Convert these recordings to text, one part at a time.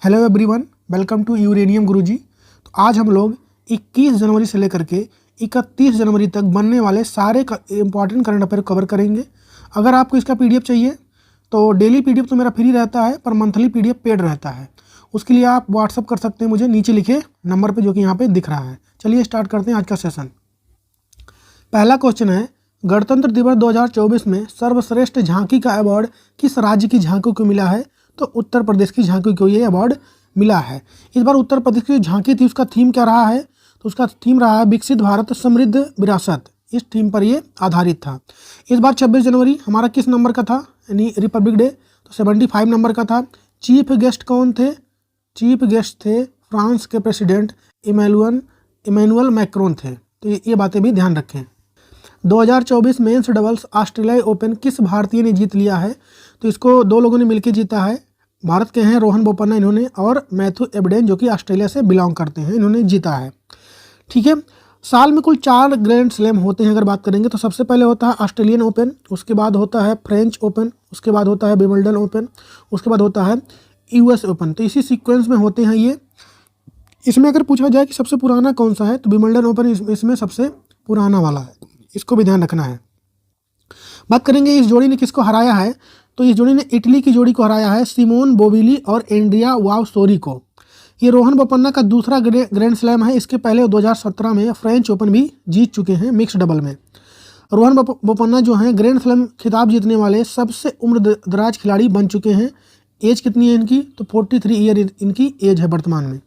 Hello everyone, welcome to uranium Guruji. तो आज हम लोग 21 जनवरी से लेकर के 31 जनवरी तक बनने वाले सारे इंपॉर्टेंट करंट अफेयर कवर करेंगे। अगर आपको इसका पीडीएफ चाहिए तो डेली पीडीएफ तो मेरा फ्री रहता है, पर मंथली पीडीएफ पेड रहता है। उसके लिए आप व्हाट्सअप कर सकते हैं मुझे नीचे लिखे नंबर पर, जो कि यहाँ पर दिख रहा है। चलिए स्टार्ट करते हैं आज का सेशन। पहला क्वेश्चन है, गणतंत्र दिवस 2024 में सर्वश्रेष्ठ झांकी का अवार्ड किस राज्य की झांकी को मिला है? तो उत्तर प्रदेश की झांकी को ये अवार्ड मिला है। इस बार उत्तर प्रदेश की जो झांकी थी उसका थीम क्या रहा है? तो उसका थीम रहा है विकसित भारत समृद्ध विरासत। इस थीम पर ये आधारित था। इस बार 26 जनवरी हमारा किस नंबर का था, यानी रिपब्लिक डे? तो 75 नंबर का था। चीफ गेस्ट कौन थे? चीफ गेस्ट थे फ्रांस के प्रेसिडेंट इमैनुअल मैक्रोन थे। तो ये बातें भी ध्यान रखें। 2024 मेंस डबल्स ऑस्ट्रेलियाई ओपन किस भारतीय ने जीत लिया है? तो इसको दो लोगों ने मिलकर जीता है। भारत के हैं रोहन बोपन्ना इन्होंने, और मैथ्यू एबडेन जो कि ऑस्ट्रेलिया से बिलोंग करते हैं, इन्होंने जीता है। ठीक है। साल में कुल 4 ग्रैंड स्लैम होते हैं अगर बात करेंगे तो सबसे पहले होता है ऑस्ट्रेलियन ओपन, उसके बाद होता है फ्रेंच ओपन, उसके बाद होता है विंबलडन ओपन, उसके बाद होता है यूएस ओपन। तो इसी सीक्वेंस में होते हैं ये। इसमें अगर पूछा जाए कि सबसे पुराना कौन सा है तो विंबलडन ओपन इसमें सबसे पुराना वाला है, इसको भी ध्यान रखना है। बात करेंगे इस जोड़ी ने किसको हराया है, तो इस जोड़ी ने इटली की जोड़ी को हराया है, सिमोन बोविली और एंड्रिया वावसोरी को। ये रोहन बोपन्ना का दूसरा ग्रैंड स्लैम है। इसके पहले 2017 में फ्रेंच ओपन भी जीत चुके हैं मिक्स डबल में। रोहन बोपन्ना जो हैं ग्रैंड स्लैम खिताब जीतने वाले सबसे उम्र दराज खिलाड़ी बन चुके हैं। एज कितनी है इनकी? तो 43 ईयर इनकी एज है वर्तमान में।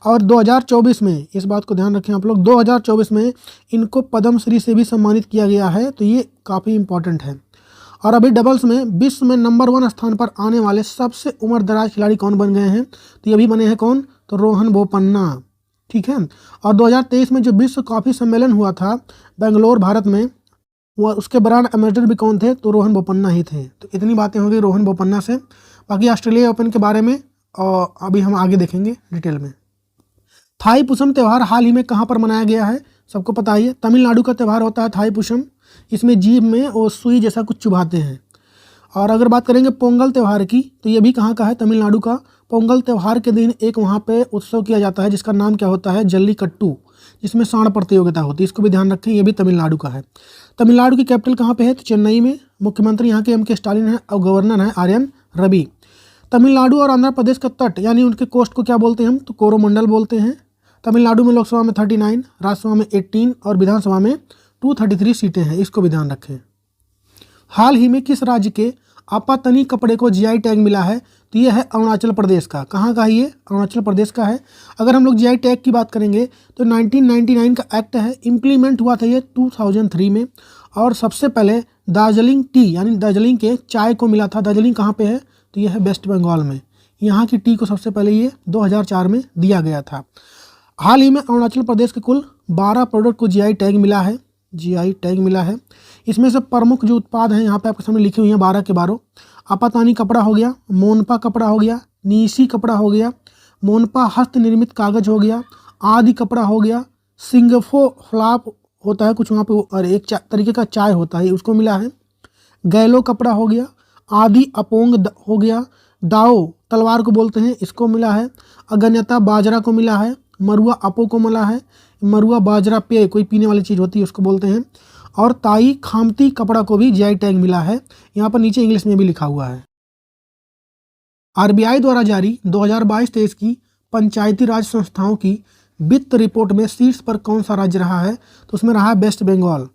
और 2024 में, इस बात को ध्यान रखें आप लोग, 2024 में इनको पद्मश्री से भी सम्मानित किया गया है। तो ये काफ़ी इंपॉर्टेंट है। और अभी डबल्स में विश्व में नंबर 1 स्थान पर आने वाले सबसे उम्रदराज खिलाड़ी कौन बन गए हैं? तो ये भी बने हैं कौन? तो रोहन बोपन्ना। ठीक है। और 2023 में जो विश्व कॉफी सम्मेलन हुआ था बेंगलोर भारत में, वो उसके ब्रांड एम्बेसडर भी कौन थे? तो रोहन बोपन्ना ही थे। तो इतनी बातें हो गई रोहन बोपन्ना से। बाकी ऑस्ट्रेलिया ओपन के बारे में और अभी हम आगे देखेंगे डिटेल में। थाई पुषम त्यौहार हाल ही में कहाँ पर मनाया गया है? सबको पता ही है, तमिलनाडु का त्यौहार होता है थाई पुषम। इसमें जीभ में वो सुई जैसा कुछ चुभाते हैं। और अगर बात करेंगे पोंगल त्यौहार की, तो ये भी कहाँ का है? तमिलनाडु का। पोंगल त्यौहार के दिन एक वहाँ पे उत्सव किया जाता है जिसका नाम क्या होता है? जल्लीकट्टू, जिसमें सांड प्रतियोगिता होती है। इसको भी ध्यान रखें, ये भी तमिलनाडु का है। तमिलनाडु की कैपिटल कहाँ पे है? तो चेन्नई में। मुख्यमंत्री यहाँ के MK स्टालिन है और गवर्नर है RN रवि। तमिलनाडु और आंध्र प्रदेश का तट यानी उनके कोस्ट को क्या बोलते हैं हम? तो कोरोमंडल बोलते हैं। तमिलनाडु में लोकसभा में 39, राज्यसभा में 18 और विधानसभा में 233 सीटें हैं। इसको भी ध्यान रखें। हाल ही में किस राज्य के आपातनी कपड़े को GI टैग मिला है? तो ये है अरुणाचल प्रदेश का। कहाँ का है ये? अरुणाचल प्रदेश का है। अगर हम लोग GI टैग की बात करेंगे तो 1999 का एक्ट है, इम्प्लीमेंट हुआ था ये 2003 में। और सबसे पहले दार्जिलिंग टी यानी दार्जिलिंग के चाय को मिला था। दार्जिलिंग कहाँ पे है? तो ये है वेस्ट बंगाल में। यहाँ की टी को सबसे पहले ये 2004 में दिया गया था। हाल ही में अरुणाचल प्रदेश के कुल 12 प्रोडक्ट को GI टैग मिला है। GI टैग मिला है। इसमें से प्रमुख जो उत्पाद हैं यहाँ पे आपके सामने लिखे हुए हैं 12 के 12। आपातानी कपड़ा हो गया, मोनपा कपड़ा हो गया, नीसी कपड़ा हो गया, मोनपा हस्त निर्मित कागज हो गया, आदि कपड़ा हो गया, सिंगफो फ्लाप होता है कुछ वहाँ पे, और एक तरीके का चाय होता है उसको मिला है, गैलो कपड़ा हो गया, आदि अपोंग हो गया, दाओ तलवार को बोलते हैं, इसको मिला है, अगन्यता बाजरा को मिला है, मरुआ अपो को मिला है, मरुआ बाजरा पेय कोई पीने वाली चीज़ होती है उसको बोलते हैं, और ताई खामती कपड़ा को भी GI टैग मिला है। यहाँ पर नीचे इंग्लिश में भी लिखा हुआ है। RBI द्वारा जारी 2022-23 की पंचायती राज संस्थाओं की वित्त रिपोर्ट में शीर्ष पर कौन सा राज्य रहा है? तो उसमें रहा है वेस्ट बंगाल।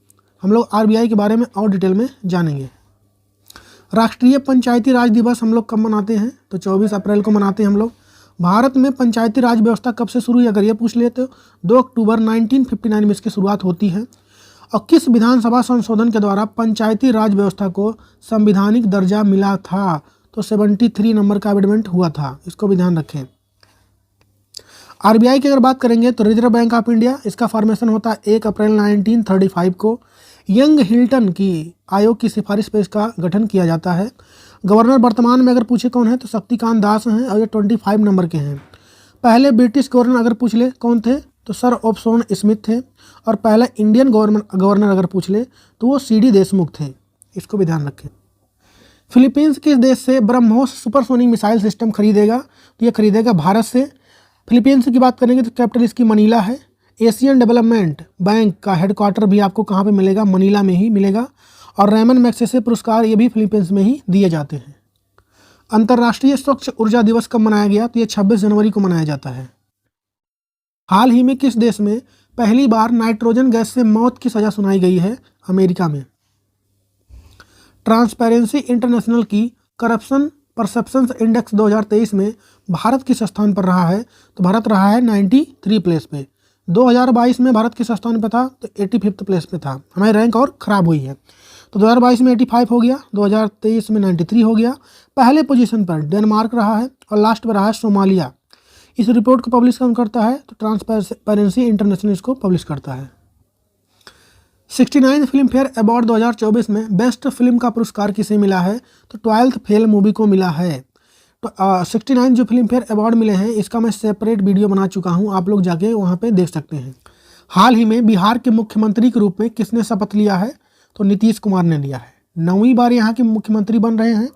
हम लोग RBI के बारे में और डिटेल में जानेंगे। राष्ट्रीय पंचायती राज दिवस हम लोग कब मनाते हैं? तो 24 अप्रैल को मनाते हैं हम लोग। भारत में पंचायती राज व्यवस्था कब से शुरू हुई? अगर ये पूछ लेते तो 2 अक्टूबर 1959 में इसकी शुरुआत होती है। और किस विधानसभा संशोधन के द्वारा पंचायती राज व्यवस्था को संवैधानिक दर्जा मिला था? तो 73 नंबर का अमेंडमेंट हुआ था। इसको भी ध्यान रखें। RBI की अगर बात करेंगे तो रिजर्व बैंक ऑफ इंडिया, इसका फॉर्मेशन होता है 1 अप्रैल 1935 को। यंग हिल्टन की आयोग की सिफारिश पर इसका गठन किया जाता है। गवर्नर वर्तमान में अगर पूछे कौन है तो शक्तिकांत दास हैं और ये 25 नंबर के हैं। पहले ब्रिटिश गवर्नर अगर पूछ ले कौन थे तो सर ऑप्शन स्मिथ थे। और पहला इंडियन गवर्नर अगर पूछ ले तो वो CD देशमुख थे। इसको भी ध्यान रखें। फिलीपींस किस देश से ब्रह्मोस सुपरसोनिक मिसाइल सिस्टम खरीदेगा? तो ये खरीदेगा भारत से। फिलीपींस की बात करेंगे तो कैपिटल इसकी मनीला है। एशियन डेवलपमेंट बैंक का हेडक्वार्टर भी आपको कहाँ पे मिलेगा? मनीला में ही मिलेगा। और रेमन मैग्सेसे पुरस्कार ये भी फिलीपींस में ही दिए जाते हैं। अंतर्राष्ट्रीय स्वच्छ ऊर्जा दिवस कब मनाया गया? तो ये 26 जनवरी को मनाया जाता है। हाल ही में किस देश में पहली बार नाइट्रोजन गैस से मौत की सजा सुनाई गई है? अमेरिका में। ट्रांसपेरेंसी इंटरनेशनल की करप्शन परसेप्शन इंडेक्स 2023 में भारत किस स्थान पर रहा है? तो भारत रहा है 93 प्लेस पे। 2022 में भारत किस स्थान पे था? तो 85 प्लेस पे था। हमारी रैंक और ख़राब हुई है। तो 2022 में 85 हो गया, 2023 में 93 हो गया। पहले पोजीशन पर डेनमार्क रहा है और लास्ट पर रहा है सोमालिया। इस रिपोर्ट को पब्लिश कौन करता है? तो ट्रांसपेरेंसी इंटरनेशनल इसको पब्लिश करता है। 69 फिल्म फेयर अवार्ड 2024 में बेस्ट फिल्म का पुरस्कार किसे मिला है? तो 12th फेल मूवी को मिला है। तो 69 जो फिल्म फेयर अवार्ड मिले हैं इसका मैं सेपरेट वीडियो बना चुका हूं, आप लोग जाके वहां पे देख सकते हैं। हाल ही में बिहार के मुख्यमंत्री के रूप में किसने शपथ लिया है? तो नीतीश कुमार ने लिया है। 9वीं बार यहाँ के मुख्यमंत्री बन रहे हैं।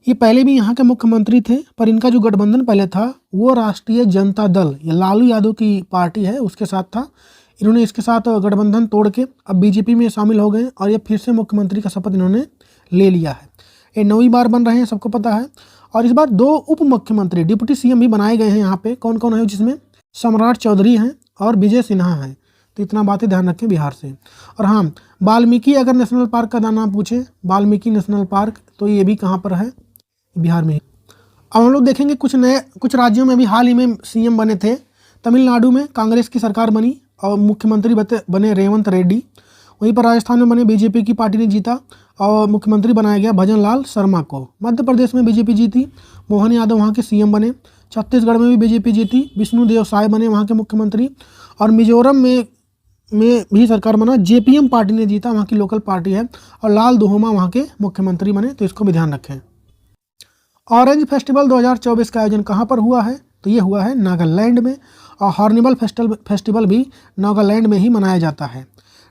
ये पहले भी यहाँ के मुख्यमंत्री थे, पर इनका जो गठबंधन पहले था वो राष्ट्रीय जनता दल, ये लालू यादव की पार्टी है, उसके साथ था। इन्होंने इसके साथ गठबंधन तोड़ के अब बीजेपी में शामिल हो गए और ये फिर से मुख्यमंत्री का शपथ इन्होंने ले लिया है। ये 9वीं बार बन रहे हैं, सबको पता है। और इस बार 2 उप मुख्यमंत्री डिप्टी सीएम भी बनाए गए हैं यहाँ पे। कौन कौन है? जिसमें सम्राट चौधरी हैं और विजय सिन्हा हैं। तो इतना बातें ध्यान रखें बिहार से। और हाँ, वाल्मीकि अगर नेशनल पार्क का नाम पूछे, वाल्मीकि नेशनल पार्क, तो ये भी कहाँ पर है? बिहार में। अब हम लोग देखेंगे कुछ राज्यों में भी हाल ही में सीएम बने थे। तमिलनाडु में कांग्रेस की सरकार बनी और मुख्यमंत्री बने रेवंत रेड्डी। वहीं पर राजस्थान में बने बीजेपी की पार्टी ने जीता और मुख्यमंत्री बनाया गया भजन लाल शर्मा को। मध्य प्रदेश में बीजेपी जीती, मोहन यादव वहाँ के सीएम बने। छत्तीसगढ़ में भी बीजेपी जीती, विष्णुदेव साय बने वहाँ के मुख्यमंत्री। और मिजोरम में भी सरकार बना, जेपीएम पार्टी ने जीता, वहाँ की लोकल पार्टी है। और लाल दुहोमा वहाँ के मुख्यमंत्री बने। तो इसको भी ध्यान रखें। ऑरेंज फेस्टिवल 2024 का आयोजन कहाँ पर हुआ है? तो ये हुआ है नागालैंड में। और हॉर्निबल फेस्टिवल भी नागालैंड में ही मनाया जाता है।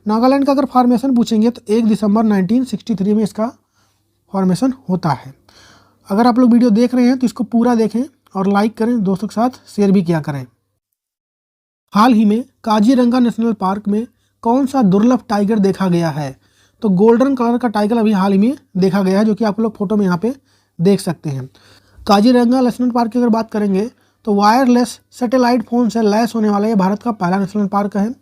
नागालैंड का अगर फॉर्मेशन पूछेंगे तो 1 दिसंबर 1963 में इसका फॉर्मेशन होता है। अगर आप लोग वीडियो देख रहे हैं तो इसको पूरा देखें और लाइक करें, दोस्तों के साथ शेयर भी किया करें। हाल ही में काजीरंगा नेशनल पार्क में कौन सा दुर्लभ टाइगर देखा गया है? तो गोल्डन कलर का टाइगर अभी हाल ही में देखा गया है, जो कि आप लोग फोटो में यहाँ पे देख सकते हैं। काजीरंगा नेशनल पार्क की अगर बात करेंगे तो वायरलेस सैटेलाइट फ़ोन से लैस होने वाला ये भारत का पहला नेशनल पार्क है।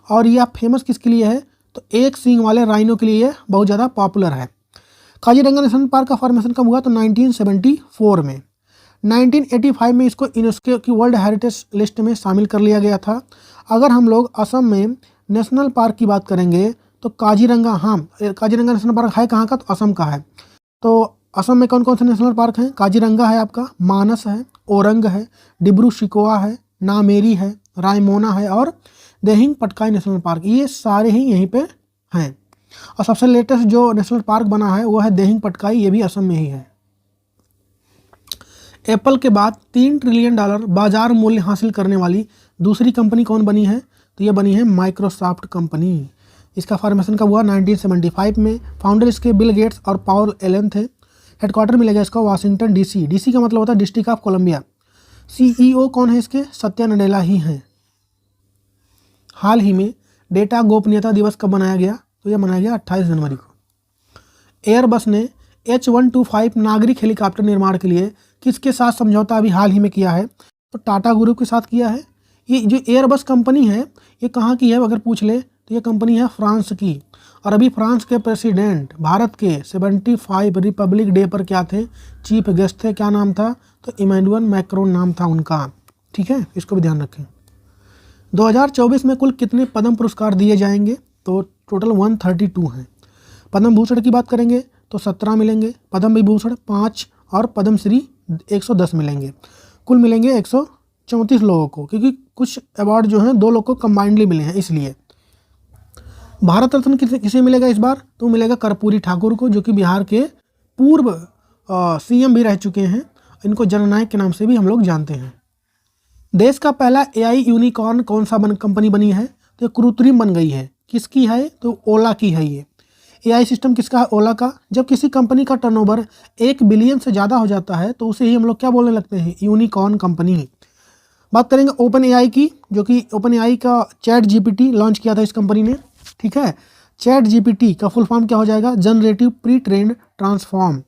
और यह फेमस किसके लिए है? तो एक सींग वाले राइनो के लिए बहुत ज़्यादा पॉपुलर है। काजीरंगा नेशनल पार्क का फॉर्मेशन कब हुआ? तो 1974 में। 1985 में इसको यूनेस्को की वर्ल्ड हेरिटेज लिस्ट में शामिल कर लिया गया था। अगर हम लोग असम में नेशनल पार्क की बात करेंगे तो काजीरंगा, हाँ काजीरंगा नेशनल पार्क है कहाँ का? तो असम का है। तो असम में कौन कौन से नेशनल पार्क हैं? काजीरंगा है आपका, मानस है, ओरंग है, डिब्रू शिकोवा है, नामेरी है, रायमोना है और देहिंग पटकाई नेशनल पार्क। ये सारे ही यहीं पे हैं। और सबसे लेटेस्ट जो नेशनल पार्क बना है वो है देहिंग पटकाई, ये भी असम में ही है। एप्पल के बाद $3 ट्रिलियन बाजार मूल्य हासिल करने वाली दूसरी कंपनी कौन बनी है? तो ये बनी है माइक्रोसॉफ्ट कंपनी। इसका फॉर्मेशन कब हुआ? 1975 में। फाउंडर इसके बिल गेट्स और पॉल एलन थे। हेडक्वार्टर मिलेगा इसका वाशिंगटन डीसी। डीसी का मतलब होता है डिस्ट्रिक्ट ऑफ कोलंबिया। सीईओ कौन है इसके? सत्या नडेला ही हैं। हाल ही में डेटा गोपनीयता दिवस कब मनाया गया? तो यह मनाया गया 28 जनवरी को। एयरबस ने H125 नागरिक हेलीकॉप्टर निर्माण के लिए किसके साथ समझौता अभी हाल ही में किया है? तो टाटा ग्रुप के साथ किया है। ये जो एयरबस कंपनी है ये कहाँ की है अगर पूछ ले तो ये कंपनी है फ्रांस की। और अभी फ्रांस के प्रेसिडेंट भारत के 75 रिपब्लिक डे पर क्या थे? चीफ गेस्ट थे। क्या नाम था? तो इमैनुअल मैक्रोन नाम था उनका। ठीक है, इसको भी ध्यान रखें। 2024 में कुल कितने पद्म पुरस्कार दिए जाएंगे? तो टोटल 132 हैं। पद्म भूषण की बात करेंगे तो 17 मिलेंगे, पद्म विभूषण 5 और पद्म श्री 110 मिलेंगे। कुल मिलेंगे 134 लोगों को, क्योंकि कुछ अवार्ड जो हैं 2 लोग को कंबाइंडली मिले हैं इसलिए। भारत रत्न किसे मिलेगा इस बार? तो मिलेगा कर्पूरी ठाकुर को, जो कि बिहार के पूर्व सीएम भी रह चुके हैं। इनको जननायक के नाम से भी हम लोग जानते हैं। देश का पहला एआई यूनिकॉर्न कौन सा कंपनी बनी है? तो कृत्रिम बन गई है। किसकी है? तो ओला की है। ये AI सिस्टम किसका है? ओला का। जब किसी कंपनी का टर्नओवर 1 बिलियन से ज़्यादा हो जाता है तो उसे ही हम लोग क्या बोलने लगते हैं? Unicorn company. बात करेंगे ओपन AI की, जो कि ओपन AI का चैट GPT लॉन्च किया था इस कंपनी ने। ठीक है, चैट GPT का फुल फॉर्म क्या हो जाएगा? Generative pre trained transform.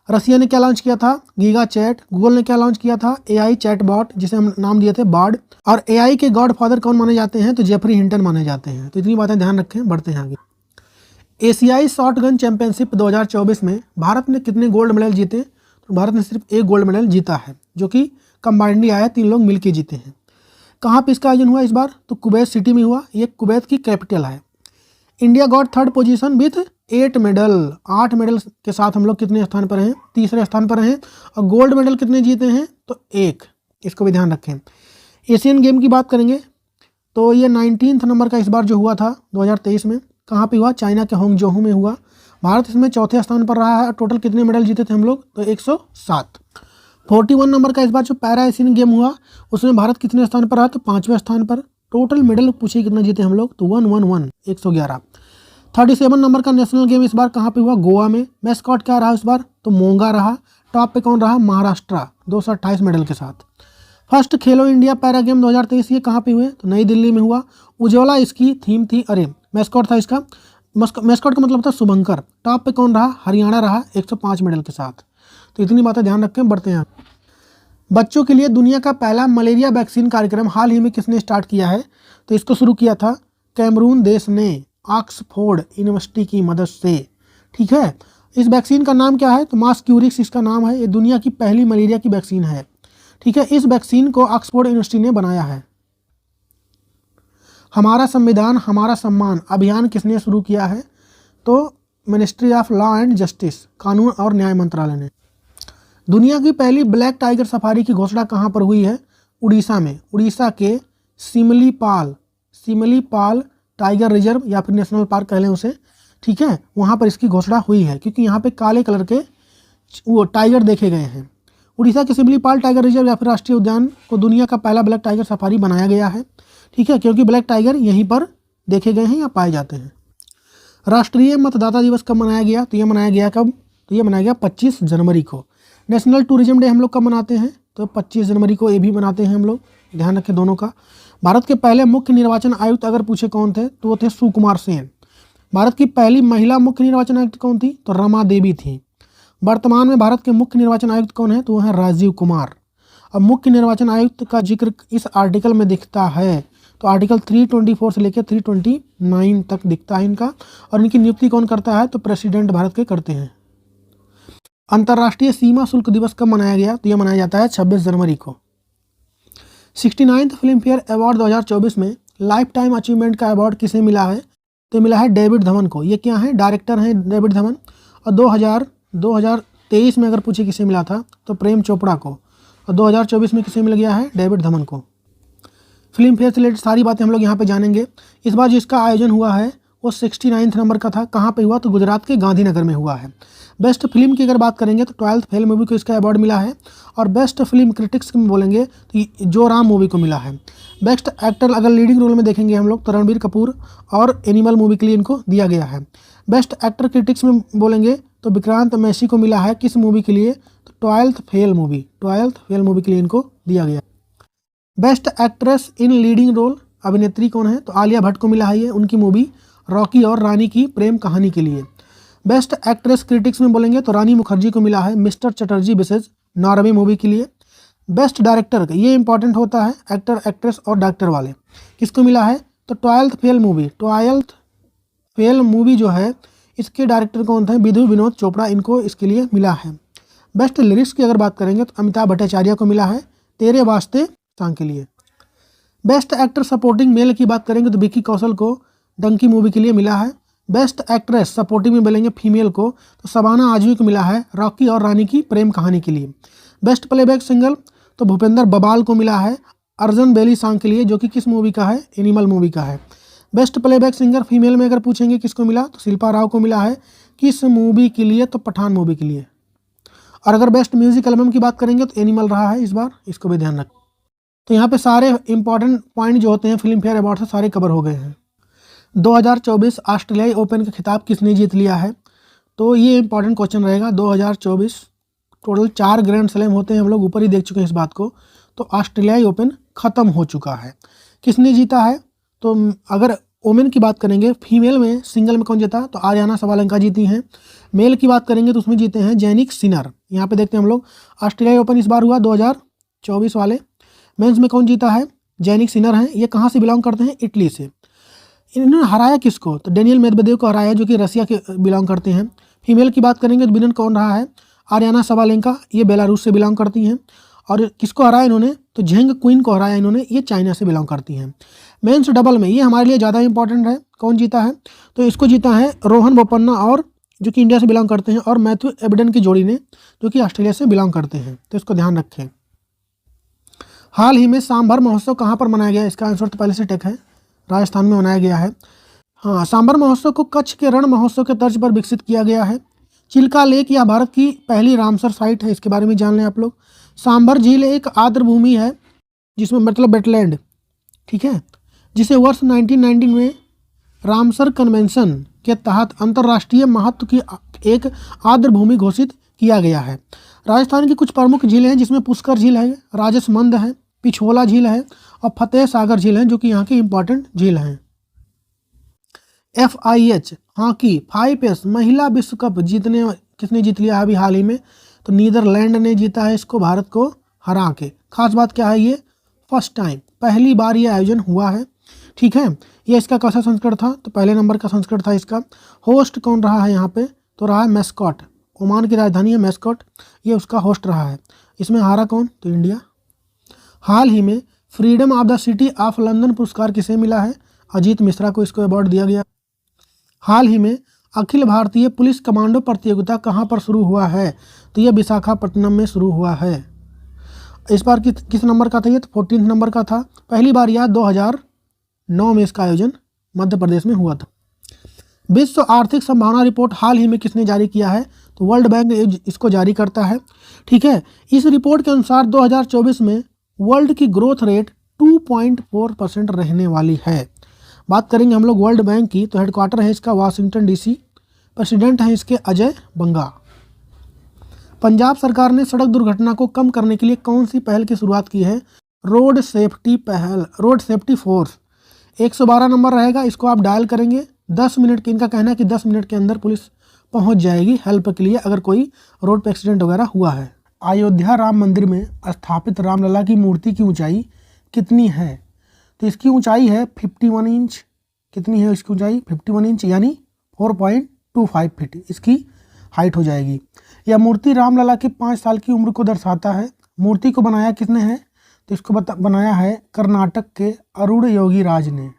Russia ने क्या लॉन्च किया था? Giga chad. गूगल ने क्या लॉन्च किया था? AI चैटबॉट, जिसे हम नाम दिए थे बार्ड। और AI के गॉड फादर कौन माने जाते हैं? तो जेफरी हिंटन माने जाते हैं। तो इतनी बातें ध्यान रखें, बढ़ते हैं आगे। एशियाई शॉटगन चैंपियनशिप 2024 में भारत ने कितने गोल्ड मेडल जीते? तो भारत ने सिर्फ 1 गोल्ड मेडल जीता है, जो कि कंबाइंडली आया, 3 लोग मिलकर जीते हैं। कहाँ पे इसका आयोजन हुआ इस बार? तो कुवैत सिटी में हुआ। ये कुवैत की कैपिटल है। India got 3rd position with 8 medal. 8 medal के साथ हम लोग कितने स्थान पर हैं? तीसरे स्थान पर हैं। और गोल्ड मेडल कितने जीते हैं? तो 1। इसको भी ध्यान रखें। एशियन गेम की बात करेंगे तो ये 19th नंबर का इस बार जो हुआ था 2023 में। कहाँ पे हुआ? चाइना के होंगजोहू में हुआ। भारत इसमें चौथे स्थान पर रहा है। टोटल कितने मेडल जीते थे हम लोग? तो 107। 41 नंबर का इस बार जो पैरा एशियन गेम हुआ उसमें भारत कितने स्थान पर रहा? तो 5वें स्थान पर। टोटल मेडल पूछिए कितना जीते हम लोग? तो 111। 37 नंबर का नेशनल गेम इस बार कहाँ पे हुआ? गोवा में। मैस्कॉट क्या रहा इस बार? तो मोंगा रहा। टॉप पे कौन रहा? महाराष्ट्र, 228 मेडल के साथ। फर्स्ट खेलो इंडिया पैरा गेम 2023 ये कहाँ पे हुए? तो नई दिल्ली में हुआ। उज्ज्वला इसकी थीम थी, अरे मैस्कॉट था इसका। मैस्कॉट का मतलब था शुभंकर। टॉप पे कौन रहा? हरियाणा रहा, 105 मेडल के साथ। तो इतनी बातें ध्यान रखें, बढ़ते हैं। बच्चों के लिए दुनिया का पहला मलेरिया वैक्सीन कार्यक्रम हाल ही में किसने स्टार्ट किया है? तो इसको शुरू किया था कैमरून देश ने ऑक्सफोर्ड यूनिवर्सिटी की मदद से। ठीक है, इस वैक्सीन का नाम क्या है? तो मास्क्यूरिक्स इसका नाम है। ये दुनिया की पहली मलेरिया की वैक्सीन है। ठीक है, इस वैक्सीन को ऑक्सफोर्ड यूनिवर्सिटी ने बनाया है। हमारा संविधान हमारा सम्मान अभियान किसने शुरू किया है? तो ministry of law and justice, कानून और न्याय मंत्रालय ने। दुनिया की पहली ब्लैक टाइगर सफारी की घोषणा कहाँ पर हुई है? उड़ीसा में। उड़ीसा के सिमलीपाल टाइगर रिजर्व या फिर नेशनल पार्क कह लें उसे। ठीक है, वहाँ पर इसकी घोषणा हुई है, क्योंकि यहाँ पे काले कलर के वो टाइगर देखे गए हैं। उड़ीसा के सिमलीपाल टाइगर रिजर्व या फिर राष्ट्रीय उद्यान को दुनिया का पहला ब्लैक टाइगर सफारी बनाया गया है। ठीक है, क्योंकि ब्लैक टाइगर यहीं पर देखे गए हैं या पाए जाते हैं। राष्ट्रीय मतदाता दिवस कब मनाया गया? तो ये मनाया गया कब? तो ये मनाया गया 25 जनवरी को। नेशनल टूरिज्म डे हम लोग कब मनाते हैं? तो 25 जनवरी को ये भी मनाते हैं हम लोग, ध्यान रखें दोनों का। भारत के पहले मुख्य निर्वाचन आयुक्त अगर पूछे कौन थे तो वो थे सुकुमार सेन। भारत की पहली महिला मुख्य निर्वाचन आयुक्त कौन थी? तो रमा देवी थी। वर्तमान में भारत के मुख्य निर्वाचन आयुक्त कौन है? तो वो है राजीव कुमार। अब मुख्य निर्वाचन आयुक्त का जिक्र इस आर्टिकल में दिखता है, तो आर्टिकल 324 से लेकर 329 तक दिखता है इनका। और इनकी नियुक्ति कौन करता है? तो प्रेसिडेंट भारत के करते हैं। अंतर्राष्ट्रीय सीमा शुल्क दिवस कब मनाया गया? तो यह मनाया जाता है 26 जनवरी को। 69th फिल्म फेयर अवार्ड 2024 में लाइफ टाइम अचीवमेंट का अवार्ड किसे मिला है? तो मिला है डेविड धवन को। ये क्या है? डायरेक्टर हैं डेविड धवन। और 2023 में अगर पूछे किसे मिला था तो प्रेम चोपड़ा को। और 2024 में किसे मिल गया है? डेविड धवन को। फिल्म फेयर से रिलेटेड सारी बातें हम लोग यहाँ पे जानेंगे। इस बार जिसका आयोजन हुआ है वो 69 नंबर का था। कहाँ पे हुआ? तो गुजरात के गांधीनगर में हुआ है। बेस्ट फिल्म की अगर बात करेंगे तो 12th फेल मूवी को इसका अवार्ड मिला है। और बेस्ट फिल्म क्रिटिक्स में बोलेंगे तो जो राम मूवी को मिला है। बेस्ट एक्टर अगर लीडिंग रोल में देखेंगे हम लोग तो रणबीर कपूर और एनिमल मूवी के लिए इनको दिया गया है। बेस्ट एक्टर क्रिटिक्स में बोलेंगे तो विक्रांत मैसी को मिला है। किस मूवी के लिए? तो 12th फेल मूवी के लिए इनको दिया गया। Best actress in leading role अभिनेत्री कौन है? तो आलिया भट्ट को मिला है ये, उनकी मूवी रॉकी और रानी की प्रेम कहानी के लिए। बेस्ट एक्ट्रेस क्रिटिक्स में बोलेंगे तो रानी मुखर्जी को मिला है मिस्टर चटर्जी विसेज नॉर्वे मूवी के लिए। बेस्ट डायरेक्टर, ये इंपॉर्टेंट होता है एक्टर एक्ट्रेस और डायरेक्टर वाले, किसको मिला है? तो 12th फेल मूवी जो है इसके डायरेक्टर कौन थे? विधु विनोद चोपड़ा, इनको इसके लिए मिला है। बेस्ट लिरिक्स की अगर बात करेंगे तो अमिताभ भट्टाचार्य को मिला है तेरे वास्ते सॉन्ग के लिए। बेस्ट एक्टर सपोर्टिंग मेल की बात करेंगे तो विकी कौशल को डंकी मूवी के लिए मिला है। बेस्ट एक्ट्रेस सपोर्टिंग में बोलेंगे फीमेल को तो शबाना आजमी को मिला है रॉकी और रानी की प्रेम कहानी के लिए। बेस्ट प्लेबैक सिंगर तो भूपेंद्र बबाल को मिला है अर्जुन बेली सॉन्ग के लिए, जो कि किस मूवी का है? एनिमल मूवी का है। बेस्ट प्लेबैक सिंगर फीमेल में अगर पूछेंगे किसको मिला तो शिल्पा राव को मिला है। किस मूवी के लिए? तो पठान मूवी के लिए। और अगर बेस्ट म्यूजिक एल्बम की बात करेंगे तो एनिमल रहा है इस बार, इसको भी ध्यान रखें। तो यहाँ पे सारे इंपॉर्टेंट पॉइंट जो होते हैं फिल्म फेयर अवार्ड से सारे कवर हो गए हैं। 2024 ऑस्ट्रेलियाई ओपन का खिताब किसने जीत लिया है? तो ये इंपॉर्टेंट क्वेश्चन रहेगा। 2024 टोटल 4 ग्रैंड स्लैम होते हैं, हम लोग ऊपर ही देख चुके हैं इस बात को। तो ऑस्ट्रेलियाई ओपन ख़त्म हो चुका है। किसने जीता है? तो अगर वोमेन की बात करेंगे, फीमेल में सिंगल में कौन जीता? तो आर्याना सबालेंका जीती हैं। मेल की बात करेंगे तो उसमें जीते हैं जैनिक सिनर। यहाँ पे देखते हैं हम लोग, ऑस्ट्रेलियाई ओपन इस बार हुआ 2024 वाले। मेंस में कौन जीता है? जैनिक सिनर हैं। ये कहाँ से बिलोंग करते हैं? इटली से। इन्होंने हराया किसको? तो डेनियल मेदवेदेव को हराया, जो कि रसिया के बिलोंग करते हैं। फीमेल की बात करेंगे तो विनर कौन रहा है? आर्याना सबालेंका, ये बेलारूस से बिलोंग करती हैं। और किसको हराया इन्होंने? तो झेंग क्वीन को हराया इन्होंने, ये चाइना से बिलोंग करती हैं। मेंस डबल में ये हमारे लिए ज़्यादा इंपॉर्टेंट है, कौन जीता है? तो इसको जीता है रोहन बोपन्ना, और जो कि इंडिया से बिलोंग करते हैं, और मैथ्यू एबडन की जोड़ी ने, जो कि ऑस्ट्रेलिया से बिलोंग करते हैं। तो इसको ध्यान रखें। हाल ही में सांभर महोत्सव कहाँ पर मनाया गया? इसका आंसर तो पहले से टेक है, राजस्थान में मनाया गया है। हाँ, सांभर महोत्सव को कच्छ के रण महोत्सव के तर्ज पर विकसित किया गया है। चिल्का लेक यह भारत की पहली रामसर साइट है, इसके बारे में जान लें आप लोग। सांभर झील एक आर्द्र भूमि है, जिसमें मतलब वेटलैंड, ठीक है, जिसे वर्ष 1919 में रामसर कन्वेंशन के तहत अंतर्राष्ट्रीय महत्व की एक आर्द्र भूमि घोषित किया गया है। राजस्थान की कुछ प्रमुख झीलें हैं, जिसमें पुष्कर झील है, राजसमंद है, पिछोला झील है, और फतेह सागर झील है, जो कि यहाँ की इंपॉर्टेंट झील हैं। FIH हॉकी 5S महिला विश्व कप किसने जीत लिया है अभी हाल ही में? तो नीदरलैंड ने जीता है इसको, भारत को हरा के। खास बात क्या है? ये फर्स्ट टाइम, पहली बार ये आयोजन हुआ है, ठीक है। ये इसका कैसा संस्करण था? तो पहले नंबर का संस्करण था इसका। होस्ट कौन रहा है यहाँ पे? तो रहा है मैस्कॉट, ओमान की राजधानी है मैस्कॉट, ये उसका होस्ट रहा है। इसमें हारा कौन? तो इंडिया। हाल ही में freedom of the city of London पुरस्कार किसे मिला है? अजीत मिश्रा को इसको अवार्ड दिया गया। हाल ही में अखिल भारतीय पुलिस कमांडो प्रतियोगिता कहाँ पर शुरू हुआ है? तो यह विशाखापट्टनम में शुरू हुआ है। इस बार किस नंबर का था ये? तो 14 नंबर का था। पहली बार यह 2009 में इसका आयोजन मध्य प्रदेश में हुआ था। विश्व आर्थिक संभावना रिपोर्ट हाल ही में किसने जारी किया है? तो वर्ल्ड बैंक इसको जारी करता है, ठीक है। इस रिपोर्ट के अनुसार 2024 में वर्ल्ड की ग्रोथ रेट 2.4% रहने वाली है। बात करेंगे हम लोग वर्ल्ड बैंक की, तो हेडक्वार्टर है इसका वाशिंगटन DC, प्रेसिडेंट हैं इसके अजय बंगा। पंजाब सरकार ने सड़क दुर्घटना को कम करने के लिए कौन सी पहल की शुरुआत की है? रोड सेफ्टी पहल, रोड सेफ्टी फोर्स। 112 नंबर रहेगा, इसको आप डायल करेंगे। 10 मिनट की, इनका कहना है कि 10 मिनट के अंदर पुलिस पहुंच जाएगी हेल्प के लिए, अगर कोई रोड पर एक्सीडेंट वगैरह हुआ है। अयोध्या राम मंदिर में स्थापित रामलला की मूर्ति की ऊंचाई कितनी है? तो इसकी ऊंचाई है 51 इंच। कितनी है इसकी ऊंचाई? 51 इंच, यानी 4.25 फीट इसकी हाइट हो जाएगी। यह मूर्ति रामलला के 5 साल की उम्र को दर्शाता है। मूर्ति को बनाया किसने है? तो इसको बनाया है कर्नाटक के अरुण योगी राज ने।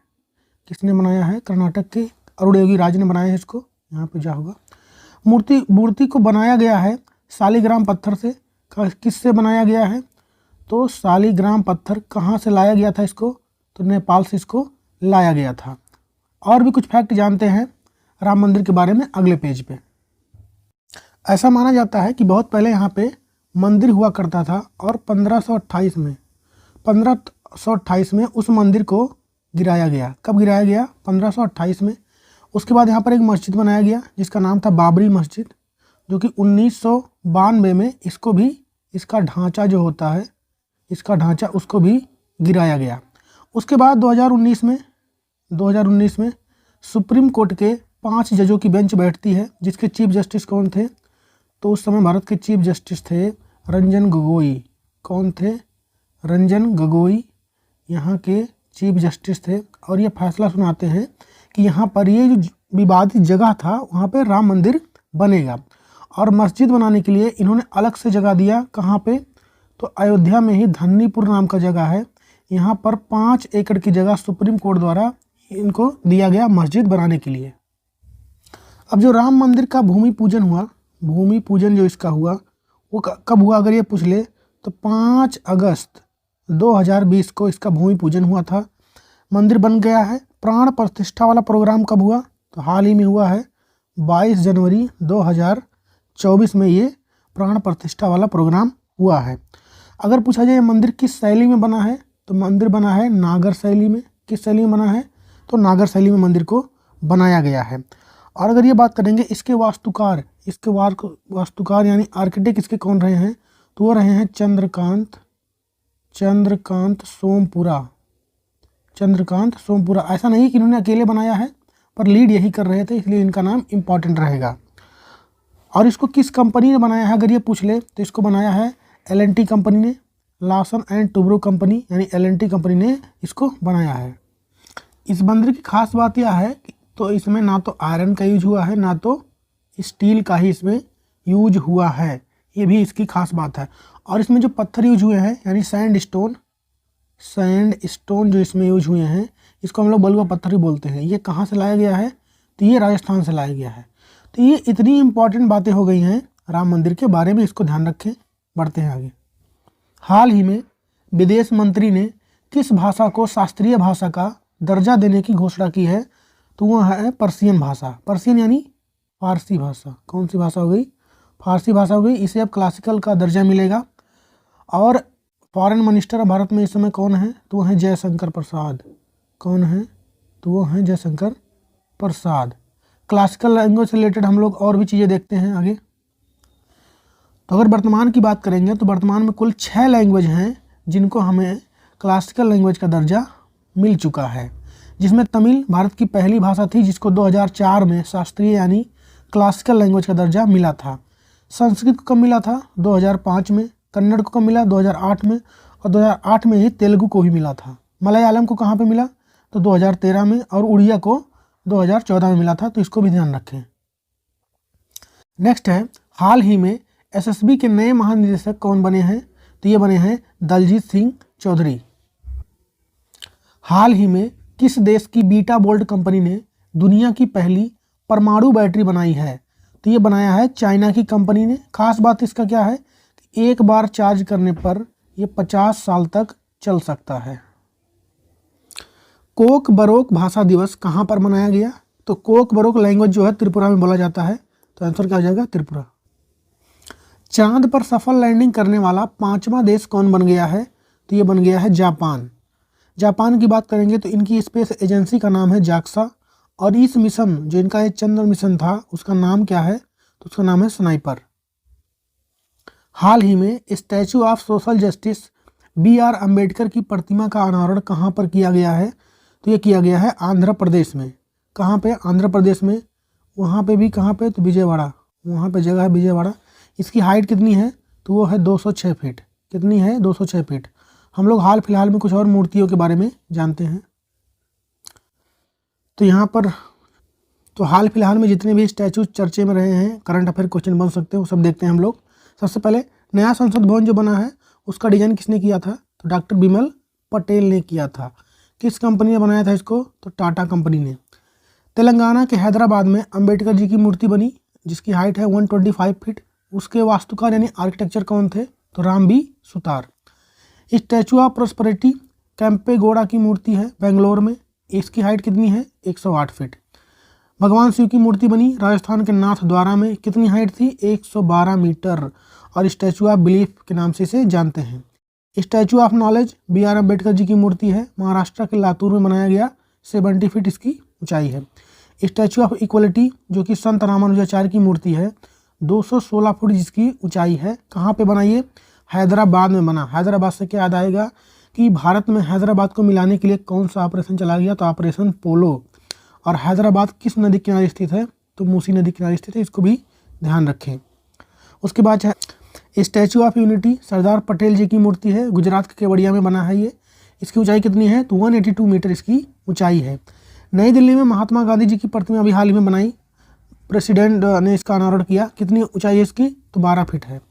किसने बनाया है? कर्नाटक के अरुण योगी राज ने बनाया है इसको। यहाँ पे क्या होगा? मूर्ति को बनाया गया है शालिग्राम पत्थर से। किससे बनाया गया है? तो शालिग्राम पत्थर कहाँ से लाया गया था इसको? तो नेपाल से इसको लाया गया था। और भी कुछ फैक्ट जानते हैं राम मंदिर के बारे में अगले पेज पे। ऐसा माना जाता है कि बहुत पहले यहाँ पे मंदिर हुआ करता था, और 1528 में उस मंदिर को गिराया गया। कब गिराया गया? 1528 में। उसके बाद यहाँ पर एक मस्जिद बनाया गया जिसका नाम था बाबरी मस्जिद, जो कि 1992 में इसको भी, इसका ढांचा जो होता है, इसका ढांचा उसको भी गिराया गया। उसके बाद 2019 में सुप्रीम कोर्ट के 5 जजों की बेंच बैठती है, जिसके चीफ जस्टिस कौन थे? तो उस समय भारत के चीफ जस्टिस थे रंजन गोगोई। कौन थे? रंजन गोगोई यहाँ के चीफ जस्टिस थे, और ये फैसला सुनाते हैं कि यहाँ पर ये जो विवादित जगह था वहाँ पे राम मंदिर बनेगा। और मस्जिद बनाने के लिए इन्होंने अलग से जगह दिया। कहाँ पे? तो अयोध्या में ही धन्नीपुर नाम का जगह है, यहाँ पर 5 एकड़ की जगह सुप्रीम कोर्ट द्वारा इनको दिया गया मस्जिद बनाने के लिए। अब जो राम मंदिर का भूमि पूजन हुआ, भूमि पूजन जो इसका हुआ वो कब हुआ अगर ये पूछ ले, तो 5 अगस्त 2020 को इसका भूमि पूजन हुआ था। मंदिर बन गया है। प्राण प्रतिष्ठा वाला प्रोग्राम कब हुआ? तो हाल ही में हुआ है 22 जनवरी 2024 में ये प्राण प्रतिष्ठा वाला प्रोग्राम हुआ है। अगर पूछा जाए मंदिर किस शैली में बना है, तो मंदिर बना है नागर शैली में। किस शैली में बना है? तो नागर शैली में मंदिर को बनाया गया है। और अगर ये बात करेंगे इसके वास्तुकार यानी आर्किटेक्ट इसके कौन रहे हैं, तो वो रहे हैं चंद्रकांत सोमपुरा। ऐसा नहीं कि इन्होंने अकेले बनाया है, पर लीड यही कर रहे थे, इसलिए इनका नाम इम्पॉर्टेंट रहेगा। और इसको किस कंपनी ने बनाया है अगर ये पूछ ले, तो इसको बनाया है L&T कंपनी ने, लार्सन एंड टुब्रो कंपनी यानी L&T कंपनी ने इसको बनाया है। इस बंदर की खास बात यह है कि तो इसमें ना तो आयरन का यूज हुआ है, ना तो स्टील का ही इसमें यूज हुआ है, ये भी इसकी खास बात है। और इसमें जो पत्थर यूज हुए हैं यानी सैंड स्टोन जो इसमें यूज हुए हैं, इसको हम लोग बलुआ पत्थर ही बोलते हैं। ये कहाँ से लाया गया है, तो ये राजस्थान से लाया गया है। तो ये इतनी इम्पॉर्टेंट बातें हो गई हैं राम मंदिर के बारे में, इसको ध्यान रखें। बढ़ते हैं आगे। हाल ही में विदेश मंत्री ने किस भाषा को शास्त्रीय भाषा का दर्जा देने की घोषणा की है, तो वह है पर्शियन भाषा। पर्शियन यानी फारसी भाषा। कौन सी भाषा हो गई, फारसी भाषा हो गई। इसे अब क्लासिकल का दर्जा मिलेगा। और फॉरेन मिनिस्टर भारत में इस समय कौन है, तो वो है जयशंकर प्रसाद। कौन है, तो वो हैं जयशंकर प्रसाद। क्लासिकल लैंग्वेज से रिलेटेड हम लोग और भी चीज़ें देखते हैं आगे। तो अगर वर्तमान की बात करेंगे तो वर्तमान में कुल 6 लैंग्वेज हैं जिनको हमें क्लासिकल लैंग्वेज का दर्जा मिल चुका है, जिसमें तमिल भारत की पहली भाषा थी जिसको 2004 में शास्त्रीय यानी क्लासिकल लैंग्वेज का दर्जा मिला था। संस्कृत को कब मिला था, 2005 में। कन्नड़ को कब मिला, 2008 में। और 2008 में ही तेलुगु को भी मिला था। मलयालम को कहाँ पे मिला, तो 2013 में। और उड़िया को 2014 में मिला था, तो इसको भी ध्यान रखें। नेक्स्ट है, हाल ही में एसएसबी के नए महानिदेशक कौन बने हैं, तो ये बने हैं दलजीत सिंह चौधरी। हाल ही में किस देश की बीटा बोल्ट कंपनी ने दुनिया की पहली परमाणु बैटरी बनाई है, तो ये बनाया है चाइना की कंपनी ने। खास बात इसका क्या है कि एक बार चार्ज करने पर ये 50 साल तक चल सकता है। कोक बरोक भाषा दिवस कहाँ पर मनाया गया, तो कोक बरोक लैंग्वेज जो है त्रिपुरा में बोला जाता है, तो आंसर क्या हो जाएगा, त्रिपुरा। चांद पर सफल लैंडिंग करने वाला 5वां देश कौन बन गया है, तो ये बन गया है जापान। जापान की बात करेंगे तो इनकी स्पेस एजेंसी का नाम है जाक्सा। और इस मिशन जो इनका एक चंद्र मिशन था उसका नाम क्या है, तो उसका नाम है स्नाइपर। हाल ही में statue of social justice BR Ambedkar की प्रतिमा का अनावरण कहाँ पर किया गया है, तो ये किया गया है आंध्र प्रदेश में। कहाँ पे, आंध्र प्रदेश में। वहाँ पे भी कहाँ पे, तो विजयवाड़ा, वहाँ पे जगह है विजयवाड़ा। इसकी हाइट कितनी है, तो वो है 206 फीट। कितनी है, 206 फीट। हम लोग हाल फिलहाल में कुछ और मूर्तियों के बारे में जानते हैं। तो यहाँ पर तो हाल फिलहाल में जितने भी स्टैचू चर्चे में रहे हैं, करंट अफेयर क्वेश्चन बन सकते हैं, वो सब देखते हैं हम लोग। सबसे पहले नया संसद भवन जो बना है उसका डिजाइन किसने किया था, तो डॉक्टर बिमल पटेल ने किया था। किस कंपनी ने बनाया था इसको, तो टाटा कंपनी ने। तेलंगाना के हैदराबाद में अंबेडकर जी की मूर्ति बनी जिसकी हाइट है 125 फीट। उसके वास्तुकार यानी आर्किटेक्चर कौन थे, तो Ram B Sutar. Statue of prosperity Kempegowda की मूर्ति है बेंगलोर में। इसकी हाइट कितनी है, 108 फीट। भगवान शिव की मूर्ति बनी राजस्थान के नाथ द्वारा में। कितनी हाइट थी, 112 मीटर। और स्टैचू ऑफ बिलीफ के नाम से इसे जानते हैं। Statue of knowledge BR Ambedkar ji की मूर्ति है, महाराष्ट्र के लातूर में बनाया गया, 70 फीट इसकी ऊंचाई है। स्टैचू ऑफ इक्वलिटी जो कि संत रामानुजाचार्य की मूर्ति है, 216 फुट जिसकी ऊंचाई है। कहाँ पे बनाइए, हैदराबाद में बना। हैदराबाद से क्या याद आएगा कि भारत में हैदराबाद को मिलाने के लिए कौन सा ऑपरेशन चला गया, तो ऑपरेशन पोलो। और हैदराबाद किस नदी किनारे स्थित है, तो मूसी नदी किनारे स्थित है, इसको भी ध्यान रखें। उसके बाद है statue of unity, Sardar Patel जी की मूर्ति है, गुजरात के केवड़िया में बना है ये। इसकी ऊंचाई कितनी है, तो 182 मीटर इसकी ऊंचाई है। नई दिल्ली में महात्मा गांधी जी की प्रतिमा अभी हाल ही में बनाई, प्रेसिडेंट ने इसका अनावरण किया। कितनी ऊंचाई है इसकी, तो 12 फीट है।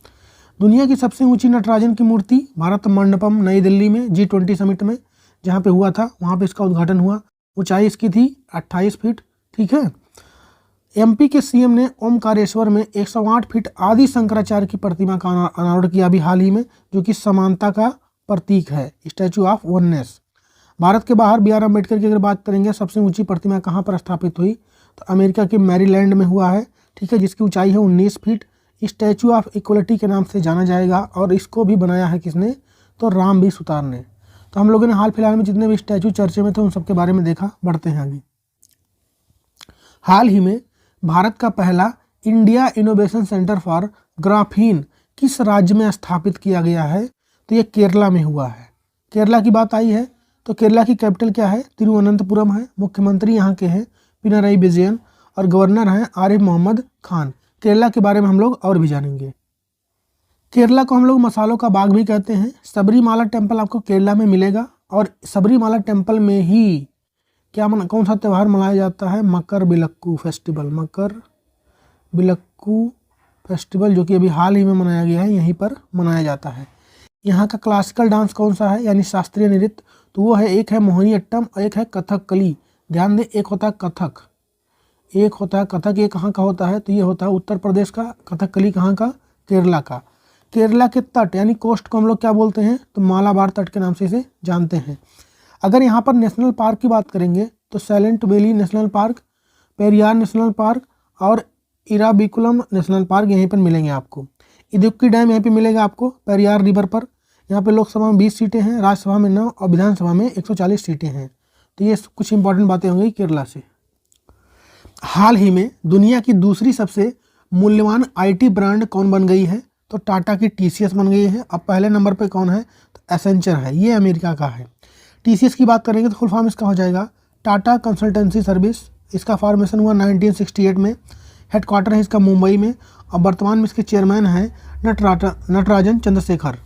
दुनिया की सबसे ऊंची नटराजन की मूर्ति भारत मंडपम नई दिल्ली में G20 समिट में जहाँ पे हुआ था, वहाँ पे इसका उद्घाटन हुआ। ऊंचाई इसकी थी 28 फीट। ठीक है। MP के CM ने ओमकारेश्वर में 108 फीट आदि शंकराचार्य की प्रतिमा का अनावरण किया अभी हाल ही में, जो कि समानता का प्रतीक है, स्टैचू ऑफ वननेस। भारत के बाहर BR अम्बेडकर की अगर बात करेंगे सबसे ऊंची प्रतिमा कहाँ पर स्थापित हुई, तो अमेरिका के मैरीलैंड में हुआ है। ठीक है, जिसकी ऊंचाई है 19 फीट। स्टैचू ऑफ इक्वलिटी के नाम से जाना जाएगा और इसको भी बनाया है किसने, तो राम बी सुतार ने। तो हम लोगों ने हाल फिलहाल में जितने भी स्टैचू चर्चे में थे उन सब के बारे में देखा। बढ़ते हैं आगे। हाल ही में भारत का पहला India innovation centre for graphene किस राज्य में स्थापित किया गया है? तो ये केरला में हुआ है। केरला की बात आई है तो केरला की कैपिटल क्या है? तिरुवनंतपुरम है। मुख्यमंत्री यहाँ के हैं पिनराई विजयन और गवर्नर हैं आरिफ मोहम्मद खान। केरला के बारे में हम लोग और भी जानेंगे। केरला को हम लोग मसालों का बाग भी कहते हैं। सबरीमाला टेम्पल आपको केरला में मिलेगा और सबरीमाला टेम्पल में ही कौन सा त्यौहार मनाया जाता है? मकर बिलक्कू फेस्टिवल। मकर बिलक्कू फेस्टिवल जो कि अभी हाल ही में मनाया गया है, यहीं पर मनाया जाता है। यहाँ का क्लासिकल डांस कौन सा है यानी शास्त्रीय नृत्य? तो वो है, एक है मोहिनीअट्टम और एक है कथकली। ध्यान दें, एक होता है कथक, एक होता है कथक। ये कहाँ का होता है? तो ये होता है उत्तर प्रदेश का। कथकली कहाँ का? केरला का। केरला के तट यानी कोस्ट को हम लोग क्या बोलते हैं? तो मालाबार तट के नाम से इसे जानते हैं। अगर यहाँ पर नेशनल पार्क की बात करेंगे तो Silent Valley National Park, Periyar National Park और इराविकुलम नेशनल पार्क यहीं पर मिलेंगे आपको। इदुक्की डैम यहीं पे मिलेगा आपको पेरियार रिवर पर। यहाँ पे लोकसभा में 20 सीटें हैं, राज्यसभा में 9 और विधानसभा में 140 सीटें हैं। तो ये कुछ इंपॉर्टेंट बातें होंगी केरला से। हाल ही में दुनिया की दूसरी सबसे मूल्यवान IT ब्रांड कौन बन गई है? तो टाटा की TCS बन गई है। अब पहले नंबर पे कौन है? तो एसेंचर है, ये अमेरिका का है। TCS की बात करेंगे तो फुल फॉर्म इसका हो जाएगा टाटा कंसल्टेंसी सर्विस। इसका फॉर्मेशन हुआ 1968 में। हेडक्वार्टर है इसका मुंबई में और वर्तमान में इसके चेयरमैन हैं नटराजन चंद्रशेखर।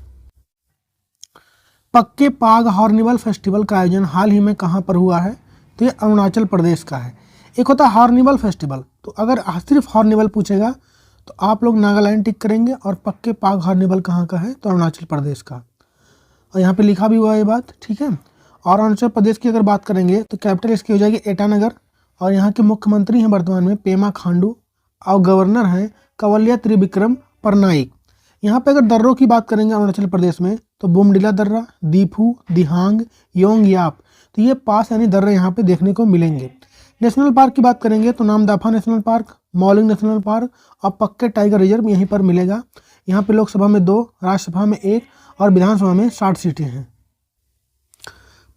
पक्के पाग हॉर्निवल फेस्टिवल का आयोजन हाल ही में कहाँ पर हुआ है? तो ये अरुणाचल प्रदेश का है। एक होता है हॉर्निवल फेस्टिवल, तो अगर सिर्फ हॉर्निवल पूछेगा तो आप लोग नागालैंड टिक करेंगे और पक्के पाग हॉर्निवल कहाँ का है? तो अरुणाचल प्रदेश का। और यहाँ पे लिखा भी हुआ है ये बात, ठीक है। और अरुणाचल प्रदेश की अगर बात करेंगे तो कैपिटल इसकी हो जाएगी ईटानगर और यहाँ के मुख्यमंत्री हैं वर्तमान में पेमा खांडू और गवर्नर हैं कंवलिया त्रिविक्रम परनाइक। यहाँ पे अगर दर्रों की बात करेंगे अरुणाचल प्रदेश में तो बुमडिला दर्रा, दीफू, दिहांग, योंगयाप, तो ये पास यानी दर्रे यहाँ पे देखने को मिलेंगे। नेशनल पार्क की बात करेंगे तो Namdapha national park, Mouling national Park और पक्के टाइगर रिजर्व यहीं पर मिलेगा। यहाँ पे लोकसभा में 2, राज्यसभा में 1 और विधानसभा में 60 सीटें हैं।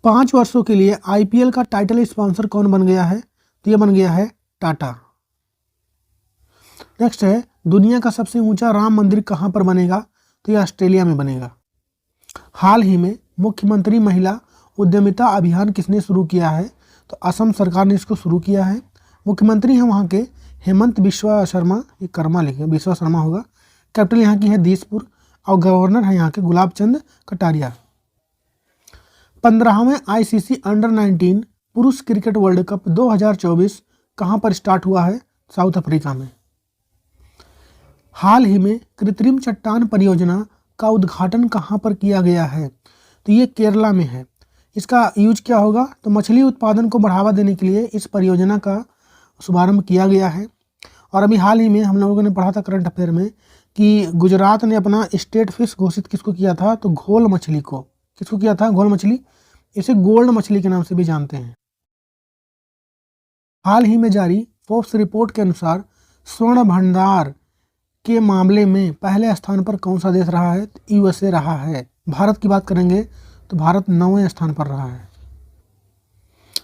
5 वर्षों के लिए IPL का टाइटल स्पॉन्सर कौन बन गया है? तो ये बन गया है टाटा। नेक्स्ट है दुनिया का सबसे ऊंचा राम मंदिर कहाँ पर बनेगा? तो ये ऑस्ट्रेलिया में बनेगा। हाल ही में मुख्यमंत्री महिला उद्यमिता अभियान किसने शुरू किया है? तो असम सरकार ने इसको शुरू किया है। मुख्यमंत्री हैं वहाँ के हेमंत बिश्वा शर्मा, ये कर्मा लिखे बिश्वा शर्मा होगा। कैपिटल यहाँ की है दिसपुर और गवर्नर है यहाँ के गुलाब चंद कटारिया। 15वें ICC अंडर-19 पुरुष क्रिकेट वर्ल्ड कप 2024 कहाँ पर स्टार्ट हुआ है? साउथ अफ्रीका में। हाल ही में कृत्रिम चट्टान परियोजना का उद्घाटन कहाँ पर किया गया है? तो ये केरला में है। इसका यूज क्या होगा? तो मछली उत्पादन को बढ़ावा देने के लिए इस परियोजना का शुभारंभ किया गया है। और अभी हाल ही में हम लोगों ने पढ़ा था करंट अफेयर में कि गुजरात ने अपना स्टेट फिश घोषित किसको किया था? तो घोल मछली को। किसको किया था? घोल मछली। इसे गोल्ड मछली के नाम से भी जानते हैं। हाल ही में जारी फोर्ब्स रिपोर्ट के अनुसार स्वर्ण भंडार के मामले में पहले स्थान पर कौन सा देश रहा है? तो USA रहा है। भारत की बात करेंगे तो भारत 9वें स्थान पर रहा है।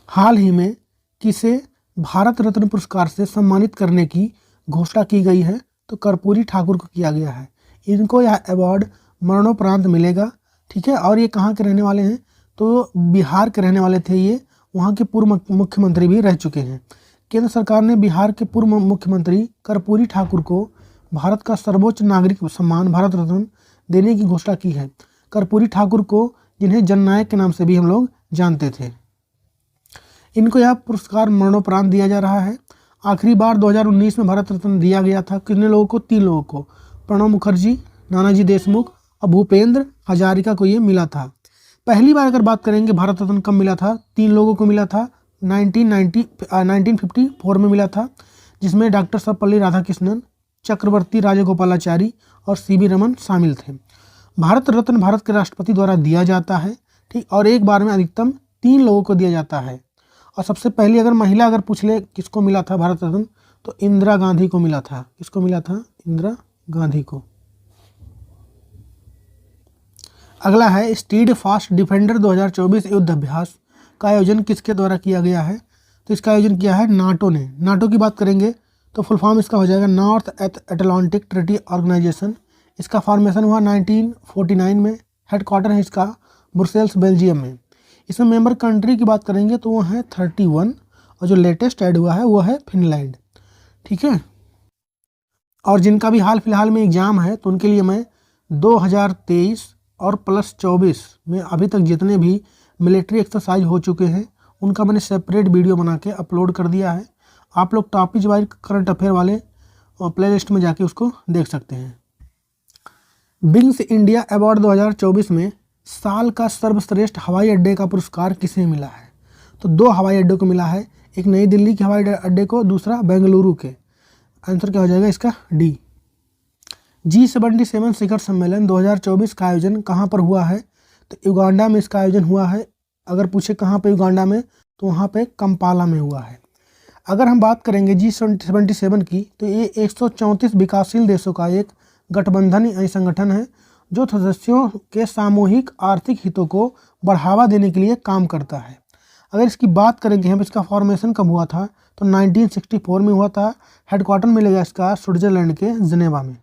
हाल ही में किसे भारत रत्न पुरस्कार से सम्मानित करने की घोषणा की गई है? तो कर्पूरी ठाकुर को किया गया है। इनको यह अवार्ड मरणोपरांत मिलेगा, ठीक है। और ये कहाँ के रहने वाले हैं? तो बिहार के रहने वाले थे ये। वहाँ के पूर्व मुख्यमंत्री भी रह चुके हैं। केंद्र सरकार ने बिहार के पूर्व मुख्यमंत्री कर्पूरी ठाकुर को भारत का सर्वोच्च नागरिक सम्मान भारत रत्न देने की घोषणा की है। कर्पूरी ठाकुर को, जिन्हें जननायक के नाम से भी हम लोग जानते थे, इनको यह पुरस्कार मरणोपरांत दिया जा रहा है। आखिरी बार 2019 में भारत रत्न दिया गया था कितने लोगों को? 3 लोगों को, प्रणब मुखर्जी, नानाजी देशमुख और भूपेंद्र हजारिका को ये मिला था। पहली बार अगर बात करेंगे भारत रत्न कब मिला था? 3 लोगों को मिला था। 1954 में मिला था, जिसमें डॉक्टर सर्वपल्ली राधाकृष्णन, चक्रवर्ती राजगोपालाचारी और CB रमन शामिल थे। भारत रत्न भारत के राष्ट्रपति द्वारा दिया जाता है, ठीक। और एक बार में अधिकतम 3 लोगों को दिया जाता है। और सबसे पहली अगर महिला अगर पूछ ले किसको मिला था भारत रत्न, तो इंदिरा गांधी को मिला था। किसको मिला था? इंदिरा गांधी को। अगला है स्टीड फास्ट डिफेंडर 2024 युद्ध अभ्यास का आयोजन किसके द्वारा किया गया है? तो इसका आयोजन किया है नाटो ने। नाटो की बात करेंगे तो फुल फॉर्म इसका हो जाएगा नॉर्थ अटलांटिक ट्रीटी ऑर्गेनाइजेशन। इसका फॉर्मेशन हुआ 1949 में। हेडक्वार्टर है इसका ब्रुसेल्स बेल्जियम में। इसमें मेंबर कंट्री की बात करेंगे तो वो है 31 और जो लेटेस्ट ऐड हुआ है वो है फिनलैंड। ठीक है, और जिनका भी हाल फिलहाल में एग्ज़ाम है तो उनके लिए मैं 2023 और प्लस 24 में अभी तक जितने भी मिलिट्री एक्सरसाइज हो चुके हैं उनका मैंने सेपरेट वीडियो बना के अपलोड कर दिया है। आप लोग टॉपिक वाइज करंट अफेयर वाले प्लेलिस्ट में जाके उसको देख सकते हैं। विंग्स इंडिया अवार्ड 2024 में साल का सर्वश्रेष्ठ हवाई अड्डे का पुरस्कार किसे मिला है? तो 2 हवाई अड्डों को मिला है, एक नई दिल्ली के हवाई अड्डे को, दूसरा बेंगलुरु के। आंसर क्या हो जाएगा इसका? डी। G77 शिखर सम्मेलन 2024 का आयोजन कहाँ पर हुआ है? तो युगांडा में इसका आयोजन हुआ है। अगर पूछे कहाँ पे युगांडा में, तो वहाँ पे कंपाला में हुआ है। अगर हम बात करेंगे G77 की, तो ये 134 विकासशील देशों का एक गठबंधन यानी संगठन है जो सदस्यों के सामूहिक आर्थिक हितों को बढ़ावा देने के लिए काम करता है। अगर इसकी बात करेंगे हम, इसका फॉर्मेशन कब हुआ था, तो 1964 में हुआ था। हेडक्वार्टर मिलेगा इसका स्विट्जरलैंड के जिनेवा में।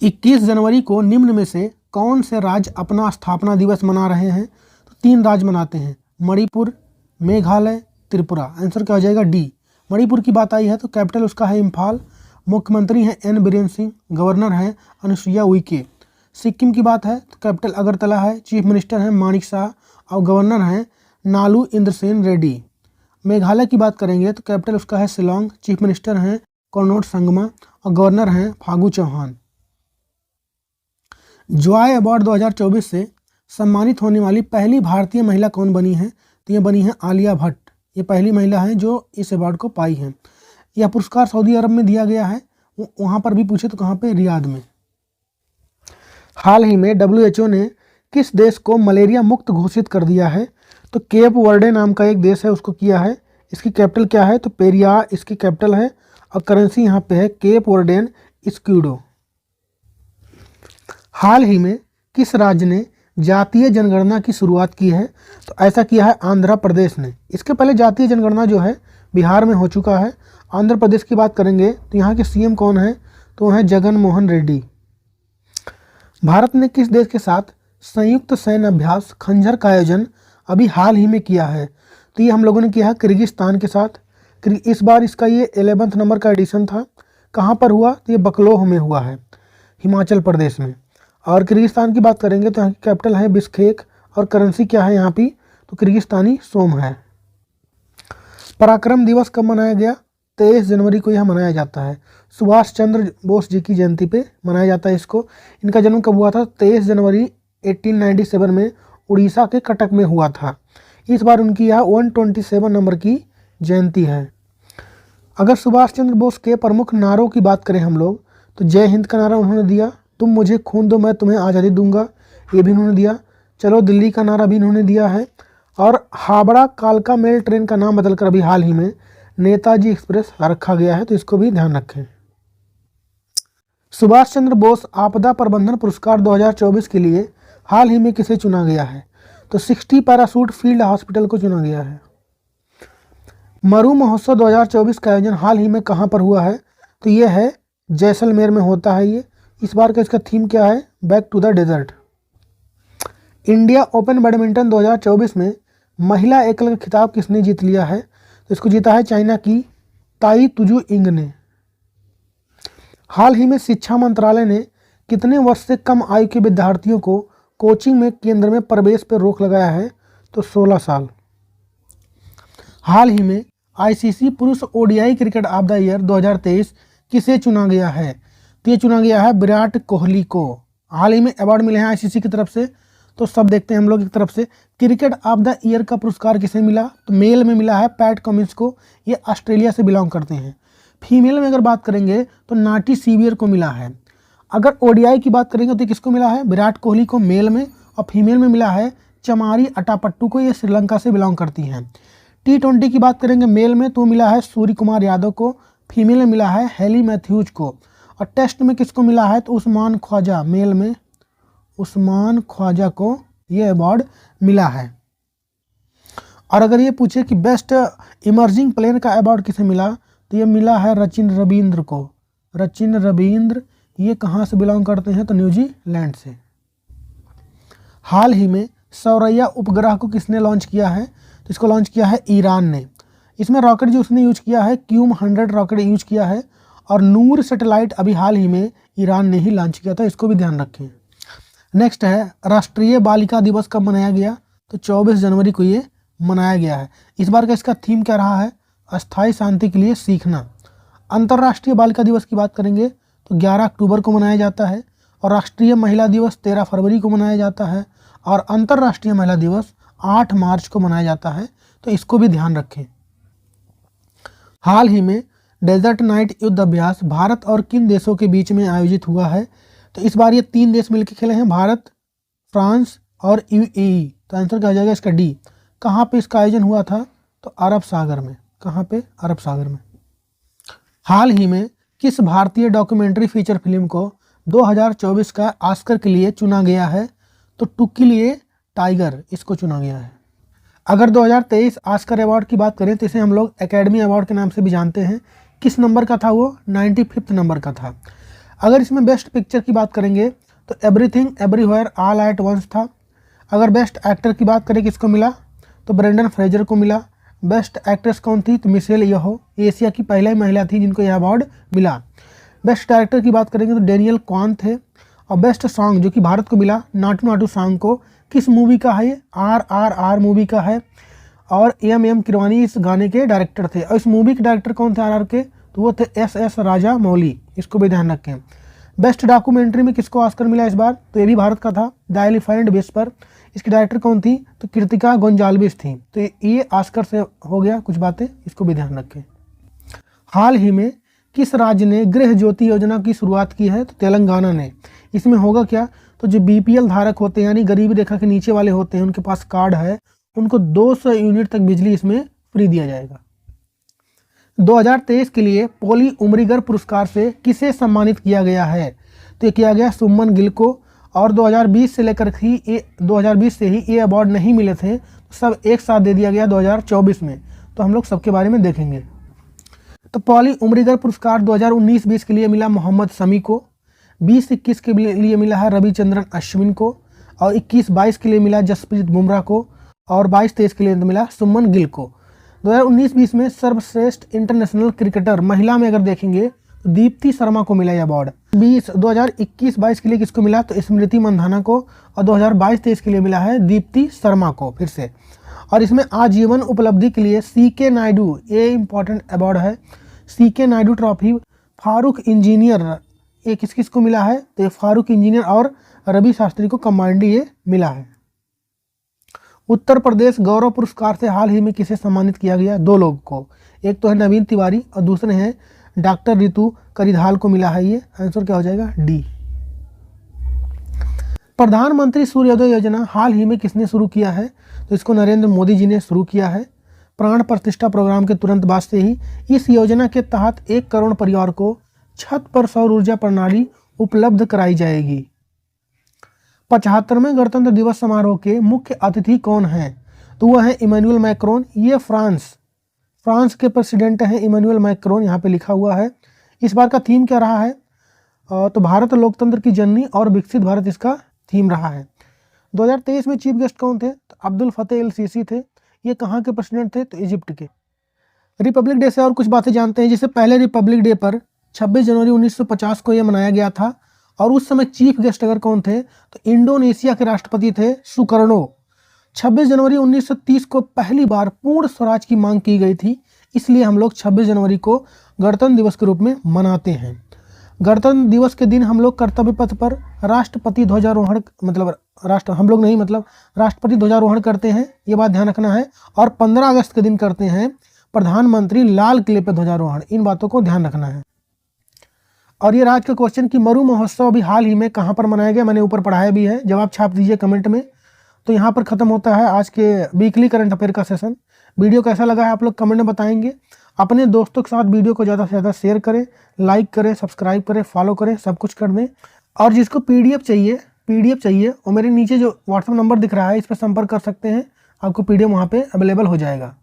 21 जनवरी को निम्न में से कौन से राज्य अपना स्थापना दिवस मना रहे हैं? तो 3 राज्य मनाते हैं, मणिपुर, मेघालय, त्रिपुरा। आंसर क्या हो जाएगा? डी। मणिपुर की बात आई है तो कैपिटल उसका है इम्फाल, मुख्यमंत्री हैं एन बीरेन सिंह, गवर्नर हैं अनुसुईया उइके। सिक्किम की बात है तो कैपिटल अगरतला है, चीफ मिनिस्टर हैं मानिक शाह और गवर्नर हैं नालू इंद्रसेन रेड्डी। मेघालय की बात करेंगे तो कैपिटल उसका है शिलोंग, चीफ मिनिस्टर हैं कोनोट संगमा और गवर्नर हैं फागू चौहान। जॉय अवार्ड 2024 से सम्मानित होने वाली पहली भारतीय महिला कौन बनी है? तो ये बनी है आलिया भट्ट। ये पहली महिला है जो इस अवार्ड को पाई है। यह पुरस्कार सऊदी अरब में दिया गया है, वहाँ पर भी पूछे तो कहाँ पे? रियाद में। हाल ही में WHO ने किस देश को मलेरिया मुक्त घोषित कर दिया है? तो केप वर्डे नाम का एक देश है उसको किया है। इसकी कैपिटल क्या है? तो पेरिया इसकी कैपिटल है और करेंसी यहाँ पे है केप वर्डेन स्क्यूडो। हाल ही में किस राज्य ने जातीय जनगणना की शुरुआत की है? तो ऐसा किया है आंध्र प्रदेश ने। इसके पहले जातीय जनगणना जो है बिहार में हो चुका है। आंध्र प्रदेश की बात करेंगे तो यहाँ के CM कौन है? तो वो है जगन मोहन रेड्डी। भारत ने किस देश के साथ संयुक्त सैन्य अभ्यास खंजर का आयोजन अभी हाल ही में किया है? तो ये हम लोगों ने किया है किर्गिस्तान के साथ। इस बार इसका ये 11वां नंबर का एडिशन था। कहाँ पर हुआ? तो ये बकलोह में हुआ है, हिमाचल प्रदेश में। और किर्गिस्तान की बात करेंगे तो यहाँ की कैपिटल है बिश्केक और करेंसी क्या है यहाँ पे? तो किर्गिस्तानी सोम है। पराक्रम दिवस कब मनाया गया? 23 जनवरी को यह मनाया जाता है। सुभाष चंद्र बोस जी की जयंती पे मनाया जाता है इसको। इनका जन्म कब हुआ था? 23 जनवरी 1897 में उड़ीसा के कटक में हुआ था। इस बार उनकी यह 127 नंबर की जयंती है। अगर सुभाष चंद्र बोस के प्रमुख नारों की बात करें हम लोग, तो जय हिंद का नारा उन्होंने दिया, तुम मुझे खून दो मैं तुम्हें आज़ादी दूंगा, ये भी उन्होंने दिया। चलो दिल्ली का नारा भी इन्होंने दिया है। और हावड़ा कालका मेल ट्रेन का नाम बदलकर अभी हाल ही में नेताजी एक्सप्रेस रखा गया है, तो इसको भी ध्यान रखें। सुभाष चंद्र बोस आपदा प्रबंधन पुरस्कार 2024 के लिए हाल ही में किसे चुना गया है? तो 60 पैराशूट फील्ड हॉस्पिटल को चुना गया है। मरु महोत्सव 2024 का आयोजन हाल ही में कहाँ पर हुआ है? तो ये है जैसलमेर में होता है ये। इस बार का इसका थीम क्या है? Back to the desert. India Open badminton 2024 में महिला एकल खिताब किसने जीत लिया है? तो इसको जीता है चाइना की ताई तुजू इंग ने। हाल ही में शिक्षा मंत्रालय ने कितने वर्ष से कम आयु के विद्यार्थियों को कोचिंग में केंद्र में प्रवेश पर रोक लगाया है? तो 16 साल। हाल ही में ICC पुरुष ODI cricket of the year 2023 किसे चुना गया है? तो ये चुना गया है विराट कोहली को। हाल ही में अवार्ड मिले हैं ICC की तरफ से, तो सब देखते हैं हम लोग एक तरफ से। क्रिकेट ऑफ द ईयर का पुरस्कार किसे मिला? तो मेल में मिला है पैट कमिंस को, ये ऑस्ट्रेलिया से बिलोंग करते हैं। फीमेल में अगर बात करेंगे तो नाटी सीवियर को मिला है। अगर ODI की बात करेंगे तो किसको मिला है? विराट कोहली को मेल में, और फीमेल में मिला है चमारी अटापट्टू को, ये श्रीलंका से बिलोंग करती हैं। T20 की बात करेंगे मेल में तो मिला है सूर्य कुमार यादव को, फीमेल में मिला है हेली मैथ्यूज को। और टेस्ट में किसको मिला है? तो उस्मान ख्वाजा, मेल में उस्मान ख्वाजा को ये अवार्ड मिला है। और अगर ये पूछे कि बेस्ट इमर्जिंग प्लेयर का अवार्ड किसे मिला, तो ये मिला है रचिन रविंद्र को। रचिन रविंद्र ये कहाँ से बिलोंग करते हैं, तो न्यूजीलैंड से। हाल ही में सौरैया उपग्रह को किसने लॉन्च किया है, तो इसको लॉन्च किया है ईरान ने। इसमें रॉकेट जो उसने यूज किया है क्यूम 100 रॉकेट यूज किया है, और नूर सैटेलाइट अभी हाल ही में ईरान ने ही लॉन्च किया था, इसको भी ध्यान रखें। नेक्स्ट है राष्ट्रीय बालिका दिवस कब मनाया गया, तो 24 जनवरी को ये मनाया गया है। इस बार का इसका थीम क्या रहा है, अस्थायी शांति के लिए सीखना। अंतर्राष्ट्रीय बालिका दिवस की बात करेंगे तो 11 अक्टूबर को मनाया जाता है, और राष्ट्रीय महिला दिवस 13 फरवरी को मनाया जाता है, और अंतर्राष्ट्रीय महिला दिवस 8 मार्च को मनाया जाता है, तो इसको भी ध्यान रखें। हाल ही में डेजर्ट नाइट युद्ध अभ्यास भारत और किन देशों के बीच में आयोजित हुआ है, तो इस बार ये 3 देश मिलकर खेले हैं, भारत, फ्रांस और यूएई। तो आंसर क्या हो जाएगा इसका डी। कहाँ पे इसका आयोजन हुआ था, तो अरब सागर में। कहाँ पे, अरब सागर में। हाल ही में किस भारतीय डॉक्यूमेंट्री फीचर फिल्म को 2024 का ऑस्कर के लिए चुना गया है, तो टू किल ए टाइगर इसको चुना गया है। अगर 2023 ऑस्कर अवार्ड की बात करें तो इसे हम लोग एकेडमी अवार्ड के नाम से भी जानते हैं। किस नंबर का था वो, 95 नंबर का था। अगर इसमें बेस्ट पिक्चर की बात करेंगे तो everything everywhere all at once था। अगर बेस्ट एक्टर की बात करें किसको मिला, तो ब्रेंडन फ्रेजर को मिला। बेस्ट एक्ट्रेस कौन थी, तो मिशेल येहो, एशिया की पहली महिला थी जिनको यह अवार्ड मिला। बेस्ट डायरेक्टर की बात करेंगे तो डेनियल क्वान थे। और बेस्ट सॉन्ग जो कि भारत को मिला, नाटू नाटू सॉन्ग को, किस मूवी का है ये, RRR मूवी का है, और एम किरवानी इस गाने के डायरेक्टर थे। और इस मूवी के डायरेक्टर कौन थे RR के, तो वो थे SS राजा मौली, इसको भी ध्यान रखें। बेस्ट डॉक्यूमेंट्री में किसको ऑस्कर मिला इस बार, तो ये भी भारत का था, द एलिफेंट व्हिस्पर। इसकी डायरेक्टर कौन थी, तो कृतिका गोंजाल्विस थी। तो ये ऑस्कर से हो गया कुछ बातें, इसको भी ध्यान रखें। हाल ही में किस राज्य ने गृह ज्योति योजना की शुरुआत की है, तो तेलंगाना ने। इसमें होगा क्या, तो जो BPL धारक होते हैं यानी गरीबी रेखा के नीचे वाले होते हैं, उनके पास कार्ड है, उनको 200 यूनिट तक बिजली इसमें फ्री दिया जाएगा। 2023 के लिए पोली उमरीगर पुरस्कार से किसे सम्मानित किया गया है, तो ये किया गया सुमन गिल को। और 2020 से लेकर ही 2020 से ही ये अवार्ड नहीं मिले थे, सब एक साथ दे दिया गया 2024 में। तो हम लोग सबके बारे में देखेंगे। तो पॉली उमरीगर पुरस्कार 2019-20 के लिए मिला मोहम्मद शमी को, 20-21 के लिए मिला है रविचंद्रन अश्विन को, और 21-22 के लिए मिला जसप्रीत बुमराह को, और 22-23 के लिए मिला सुमन गिल को। 2019-20 में सर्वश्रेष्ठ इंटरनेशनल क्रिकेटर महिला में अगर देखेंगे तो दीप्ति शर्मा को मिला यह अवार्ड। 2021-22 के लिए किसको मिला, तो स्मृति मंधाना को, और 2022-23 के लिए मिला है दीप्ति शर्मा को फिर से। और इसमें आजीवन उपलब्धि के लिए CK नायडू, ये इंपॉर्टेंट अवार्ड है, CK Naidu trophy Farooq engineer, ये किस किस को मिला है, तो ये फारूक इंजीनियर और रवि शास्त्री को कंबाइंडली ये मिला है। उत्तर प्रदेश गौरव पुरस्कार से हाल ही में किसे सम्मानित किया गया, 2 लोग को, एक तो है नवीन तिवारी और दूसरे हैं डॉक्टर रितु करिधाल को मिला है ये। आंसर क्या हो जाएगा, डी। प्रधानमंत्री सूर्योदय योजना हाल ही में किसने शुरू किया है, तो इसको नरेंद्र मोदी जी ने शुरू किया है। प्राण प्रतिष्ठा प्रोग्राम के तुरंत बाद से ही इस योजना के तहत 1 करोड़ परिवार को छत पर सौर ऊर्जा प्रणाली उपलब्ध कराई जाएगी। 75वें गणतंत्र दिवस समारोह के मुख्य अतिथि कौन हैं, तो वह है इमैनुअल मैक्रोन। ये फ्रांस के प्रेसिडेंट हैं इमैनुअल मैक्रोन, यहाँ पे लिखा हुआ है। इस बार का थीम क्या रहा है, तो भारत लोकतंत्र की जननी और विकसित भारत इसका थीम रहा है। 2023 में चीफ गेस्ट कौन थे, तो अब्दुल फतेह अल सीसी थे। ये कहाँ के प्रेसिडेंट थे, तो इजिप्ट के। रिपब्लिक डे से और कुछ बातें जानते हैं। जैसे पहले रिपब्लिक डे पर 26 जनवरी 1950 को यह मनाया गया था, और उस समय चीफ गेस्ट अगर कौन थे, तो इंडोनेशिया के राष्ट्रपति थे सुकर्णो। 26 जनवरी 1930 को पहली बार पूर्ण स्वराज की मांग की गई थी, इसलिए हम लोग 26 जनवरी को गणतंत्र दिवस के रूप में मनाते हैं। गणतंत्र दिवस के दिन हम लोग कर्तव्य पथ पर राष्ट्रपति ध्वजारोहण राष्ट्रपति ध्वजारोहण करते हैं, ये बात ध्यान रखना है। और 15 अगस्त के दिन करते हैं प्रधानमंत्री लाल किले पर ध्वजारोहण, इन बातों को ध्यान रखना है। और ये आज का क्वेश्चन कि मरु महोत्सव अभी हाल ही में कहाँ पर मनाया गया, मैंने ऊपर पढ़ाया भी है, जवाब छाप दीजिए कमेंट में। तो यहाँ पर खत्म होता है आज के वीकली करंट अफेयर का सेशन। वीडियो कैसा लगा है आप लोग कमेंट में बताएंगे। अपने दोस्तों के साथ वीडियो को ज़्यादा से ज़्यादा शेयर करें, लाइक करें, सब्सक्राइब करें, फॉलो करें, सब कुछ कर दें। और जिसको PDF चाहिए वो मेरे नीचे जो व्हाट्सएप नंबर दिख रहा है इस पर संपर्क कर सकते हैं। आपको PDF वहाँ पे अवेलेबल हो जाएगा।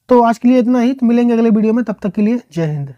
तो आज के लिए इतना ही, तो मिलेंगे अगले वीडियो में, तब तक के लिए जय हिंद।